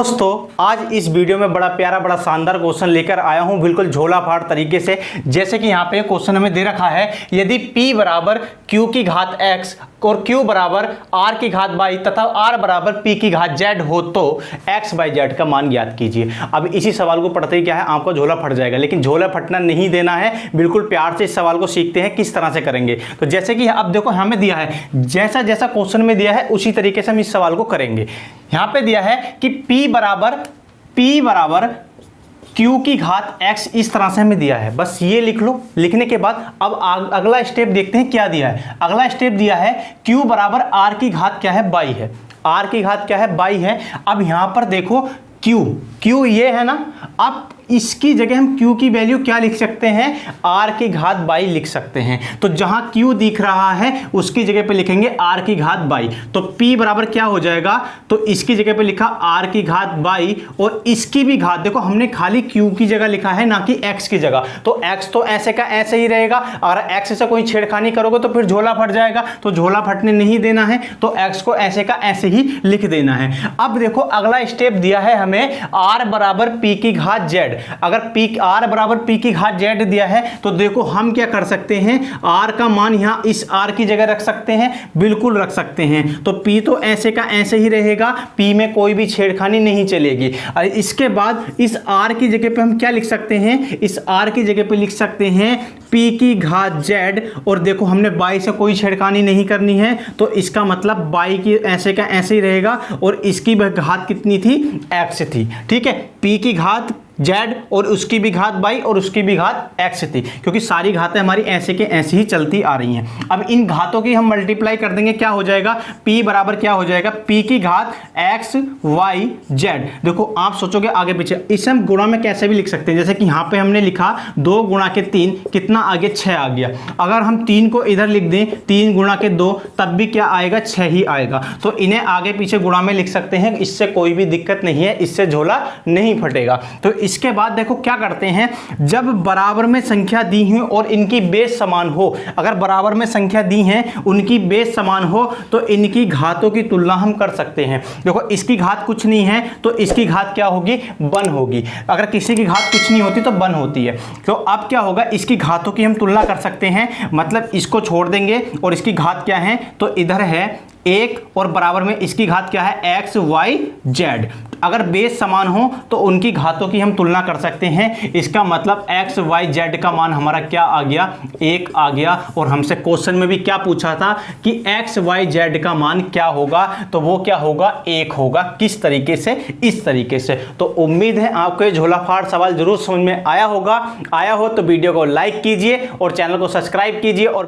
दोस्तों आज इस वीडियो में बड़ा प्यारा बड़ा शानदार क्वेश्चन लेकर आया हूं बिल्कुल झोला फाड़ तरीके से। जैसे कि यहाँ पे क्वेश्चन हमें दे रखा है, यदि p बराबर q की घात x और q बराबर r की घात y तथा r बराबर p की घात z हो तो x by z का मान ज्ञात कीजिए। अब इसी सवाल को पढ़ते ही क्या है, आपका झोला फट जाएगा, लेकिन झोला फटना नहीं देना है, बिल्कुल प्यार से इस सवाल को सीखते हैं किस तरह से करेंगे। तो जैसे कि अब देखो हमें दिया है, जैसा जैसा क्वेश्चन में दिया है उसी तरीके से हम इस सवाल को करेंगे। यहाँ पे दिया है कि p बराबर q की घात x इस तरह से हमें दिया है, बस ये लिख लो। लिखने के बाद अब अगला स्टेप देखते हैं क्या दिया है। अगला स्टेप दिया है q बराबर r की घात क्या है, y है। r की घात क्या है, y है। अब यहां पर देखो q ये है ना, अब इसकी जगह हम q की वैल्यू क्या लिख सकते हैं, r की घात y लिख सकते हैं। तो जहां q दिख रहा है उसकी जगह पे लिखेंगे r की घात y। तो p बराबर क्या हो जाएगा, तो इसकी जगह पे लिखा r की घात y और इसकी भी घात, देखो हमने खाली q की जगह लिखा है ना कि x की जगह, तो x तो ऐसे का ऐसे ही रहेगा। अगर x से कोई छेड़खानी करोगे तो फिर झोला फट जाएगा, तो झोला फटने नहीं देना है, तो x को ऐसे का ऐसे ही लिख देना है। अब देखो अगला स्टेप दिया है हमें r बराबर p की घात z। अगर r बराबर p की घात z दिया है तो देखो हम क्या कर सकते हैं, r का मान यहाँ इस r की जगह रख सकते हैं, बिल्कुल रख सकते हैं। तो p तो ऐसे का ऐसे ही रहेगा, p में कोई भी छेड़खानी नहीं चलेगी। और इसके बाद इस r की जगह पे हम क्या लिख सकते हैं, इस r की जगह पे लिख सकते हैं p की घात z। और देखो हमने y से कोई छेड़खानी नहीं करनी है, तो इसका मतलब y की ऐसे का ऐसे ही रहेगा और इसकी घात कितनी थी, x थी। ठीक है, p की घात z और उसकी भी घात y और उसकी भी घात x थी, क्योंकि सारी घातें हमारी ऐसे के ऐसे ही चलती आ रही हैं। अब इन घातों की हम मल्टीप्लाई कर देंगे, क्या हो जाएगा, p बराबर क्या हो जाएगा, p की घात x y z। देखो आप सोचोगे आगे पीछे, इसे हम गुणा में कैसे भी लिख सकते हैं। जैसे कि यहाँ पे हमने लिखा 2 गुणा के 3 कितना आ गया, 6 आ गया। अगर हम 3 को इधर लिख दें 3 गुणा के 2 तब भी क्या आएगा, 6 ही आएगा। तो इन्हें आगे पीछे गुणा में लिख सकते हैं, इससे कोई भी दिक्कत नहीं है, इससे झोला नहीं फटेगा। तो इसके बाद देखो क्या करते हैं, जब बराबर में संख्या दी है और इनकी बेस समान हो, अगर बराबर में संख्या दी है उनकी बेस समान हो तो इनकी घातों की तुलना हम कर सकते हैं। देखो इसकी घात कुछ नहीं है तो इसकी घात क्या होगी, 1 होगी। अगर किसी की घात कुछ नहीं होती तो 1 होती है। तो अब क्या होगा, इसकी घातों की हम तुलना कर सकते हैं, मतलब इसको छोड़ देंगे और इसकी घात क्या है, तो इधर है 1 और बराबर में इसकी घात क्या है, x y z। अगर बेस समान हो तो उनकी घातों की हम तुलना कर सकते हैं। इसका मतलब x y z का मान हमारा क्या आ गया, 1 आ गया। और हमसे क्वेश्चन में भी क्या पूछा था कि x y z का मान क्या होगा, तो वो क्या होगा, 1 होगा। किस तरीके से, इस तरीके से। तो उम्मीद है आपको ये झोला फाड़ सवाल जरूर समझ में आया होगा। आया हो तो वीडियो को लाइक कीजिए और चैनल को सब्सक्राइब कीजिए और